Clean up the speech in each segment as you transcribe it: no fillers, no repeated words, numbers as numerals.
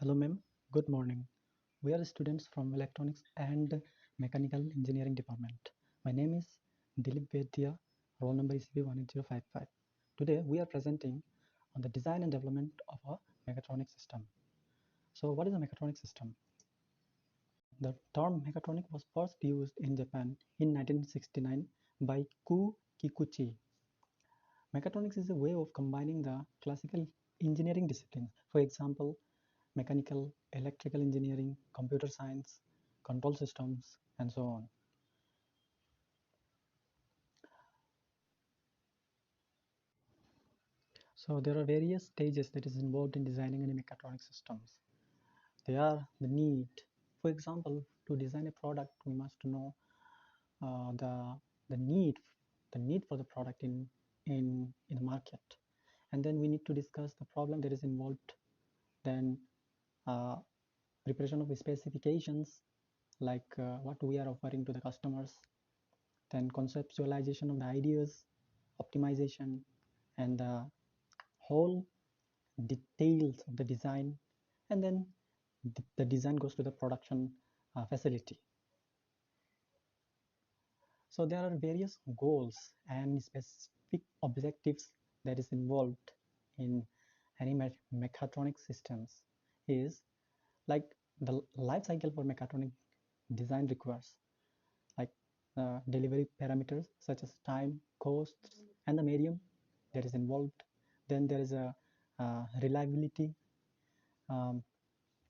Hello, ma'am. Good morning. We are students from Electronics and Mechanical Engineering Department. My name is Dilip Vedya. Roll number is CB18055. Today, we are presenting on the design and development of a mechatronic system. So, what is a mechatronic system? The term mechatronic was first used in Japan in 1969 by Ku Kikuchi. Mechatronics is a way of combining the classical engineering disciplines. For example, mechanical, electrical engineering, computer science, control systems, and so on. So there are various stages that is involved in designing any mechatronic systems. They are the need. For example, to design a product, we must know the need for the product in the market, and then we need to discuss the problem that is involved. Then uh, preparation of specifications, like what we are offering to the customers, then conceptualization of the ideas, optimization, and the whole details of the design, and then the design goes to the production facility. So there are various goals and specific objectives that is involved in any mechatronic systems. Is like the life cycle for mechatronic design requires like delivery parameters such as time, costs, and the medium that is involved. Then there is a reliability um,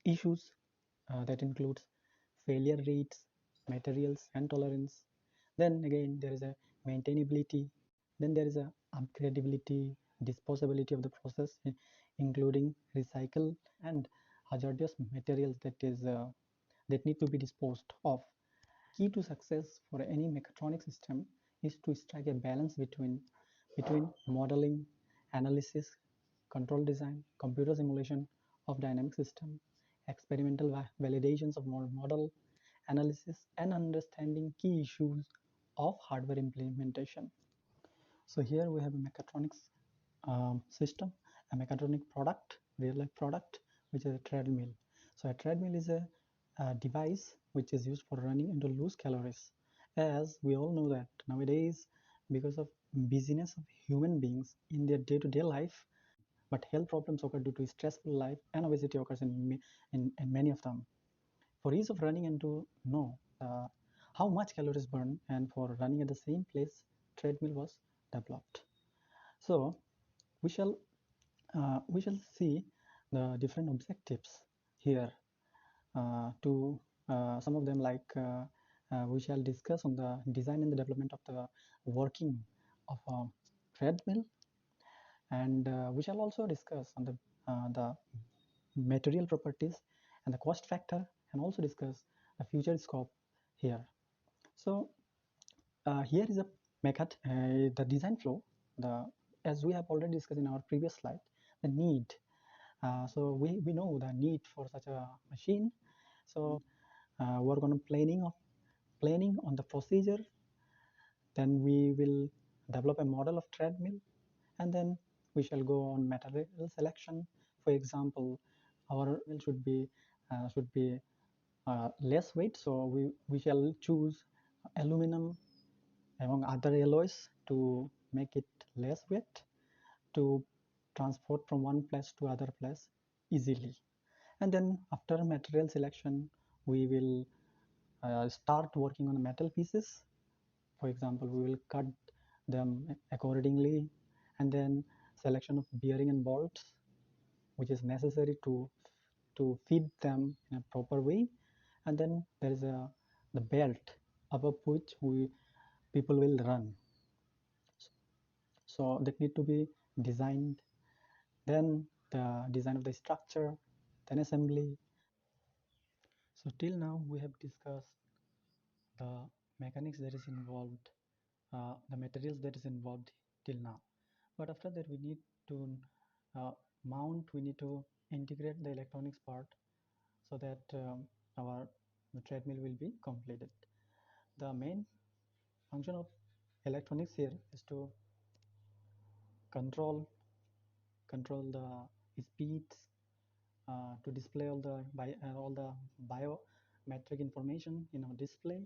issues that includes failure rates, materials, and tolerance. Then again, there is a maintainability. Then there is a upgradability, disposability of the process, including recycle and hazardous materials that need to be disposed of. Key to success for any mechatronic system is to strike a balance between modeling, analysis, control design, computer simulation of dynamic system, experimental validations of model analysis, and understanding key issues of hardware implementation. So here we have a mechatronics system, a mechatronic product, real life product, which is a treadmill. So a treadmill is a device which is used for running and to lose calories. As we all know that nowadays, because of busyness of human beings in their day-to-day life, but health problems occur due to stressful life, and obesity occurs in many of them. For ease of running and to know how much calories burn, and for running at the same place, treadmill was developed. So we shall see the different objectives here. To some of them, like we shall discuss on the design and the development of the working of a treadmill, and we shall also discuss on the material properties and the cost factor, and also discuss the future scope here. So here is the design flow. The As we have already discussed in our previous slide, the need. So we know the need for such a machine. So work on planning on the procedure. Then we will develop a model of treadmill, and then we shall go on material selection. For example, our mill should be less weight, so we shall choose aluminum among other alloys to make it less weight, to transport from one place to other place easily. And then after material selection, we will start working on the metal pieces. For example, we will cut them accordingly, and then selection of bearing and bolts, which is necessary to fit them in a proper way. And then there is the belt above which people will run. So that need to be designed. Then the design of the structure, then assembly. So till now we have discussed the mechanics that is involved, the materials that is involved till now. But after that, we need to uh, we need to integrate the electronics part, so that our treadmill will be completed. The main function of electronics here is to control the speeds, to display all the biometric information in our display.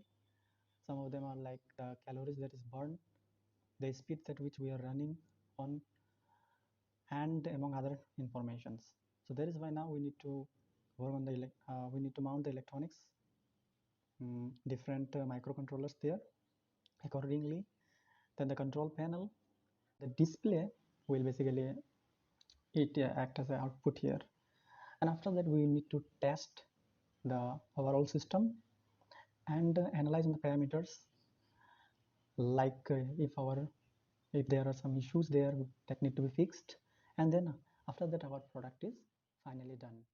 Some of them are like the calories that is burned, the speed at which we are running on, and among other informations. So that is why now we need to work on we need to mount the electronics, different microcontrollers there accordingly. Then the control panel, the display will basically act as an output here, and after that we need to test the overall system and analyze the parameters, like if there are some issues there that need to be fixed, and then after that our product is finally done.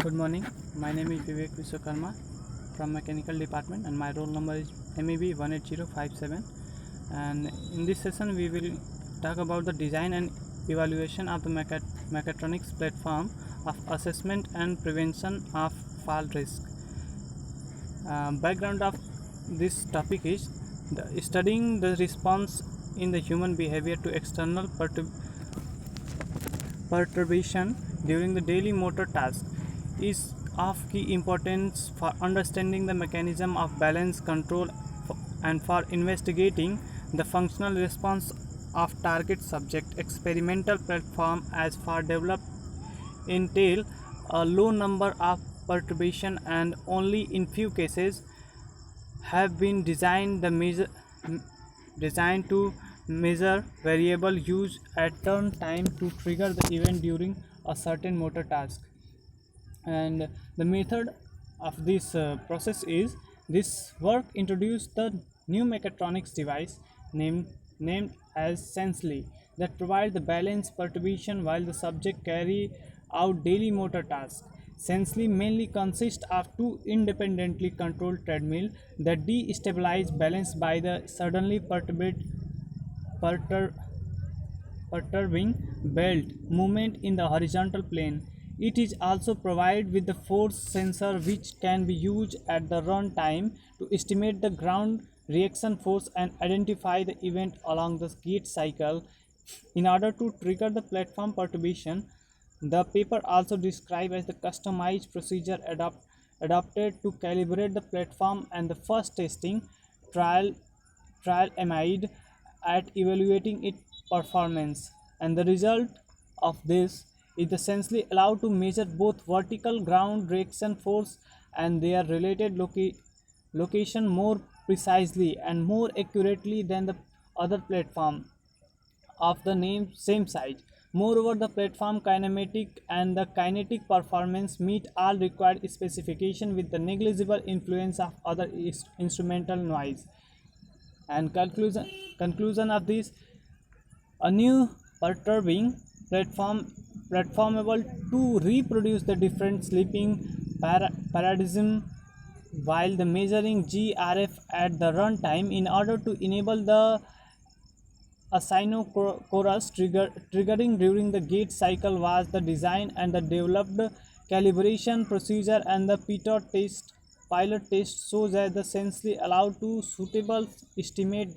Good morning, my name is Vivek Vishwakarma from Mechanical Department, and my roll number is MEB 18057. And in this session we will talk about the design and evaluation of the mechatronics platform of assessment and prevention of fall risk. Background of this topic is studying the response in the human behavior to external perturbation during the daily motor task is of key importance for understanding the mechanism of balance control and for investigating the functional response of target subject. Experimental platform as far developed entail a low number of perturbation and only in few cases have been designed to measure variable use at turn time to trigger the event during a certain motor task. And the method of this process is this work introduced the new mechatronics device named as Sensely that provide the balance perturbation while the subject carry out daily motor tasks. Sensely mainly consists of two independently controlled treadmill that destabilize balance by the suddenly perturbing belt movement in the horizontal plane. It is also provided with the force sensor which can be used at the run time to estimate the ground reaction force and identify the event along the gate cycle. In order to trigger the platform perturbation, the paper also described as the customized procedure adopted to calibrate the platform and the first testing trial amid at evaluating its performance. And the result of this is essentially allowed to measure both vertical ground reaction force and their related location more precisely and more accurately than the other platform of the same size. Moreover, the platform kinematic and the kinetic performance meet all required specifications with the negligible influence of other instrumental noise. And conclusion of this, a new perturbing platformable to reproduce the different sleeping paradigm while the measuring GRF at the runtime in order to enable the asynchronous triggering during the gate cycle was the design and the developed calibration procedure, and the pilot test shows that the Sensely allowed to suitable estimate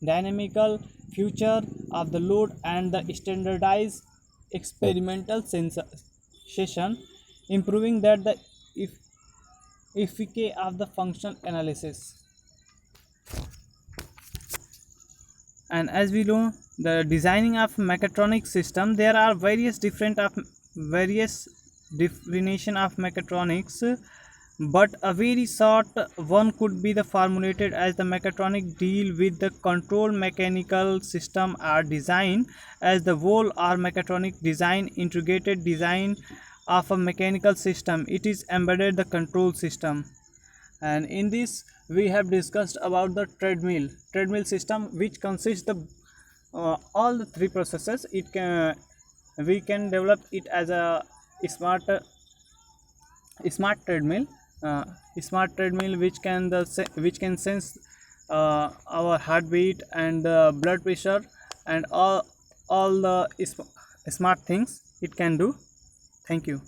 dynamical future of the load and the standardized experimental session, improving that the efficacy of the functional analysis. And as we know, the designing of mechatronic system, there are various definition of mechatronics, but a very short one could be the formulated as the mechatronic deal with the control mechanical system are designed as the whole or mechatronic design integrated design of a mechanical system. It is embedded the control system. And in this we have discussed about the treadmill system, which consists the all the three processes. We can develop it as a smart treadmill, which can sense our heartbeat and blood pressure and all the smart things it can do. Thank you.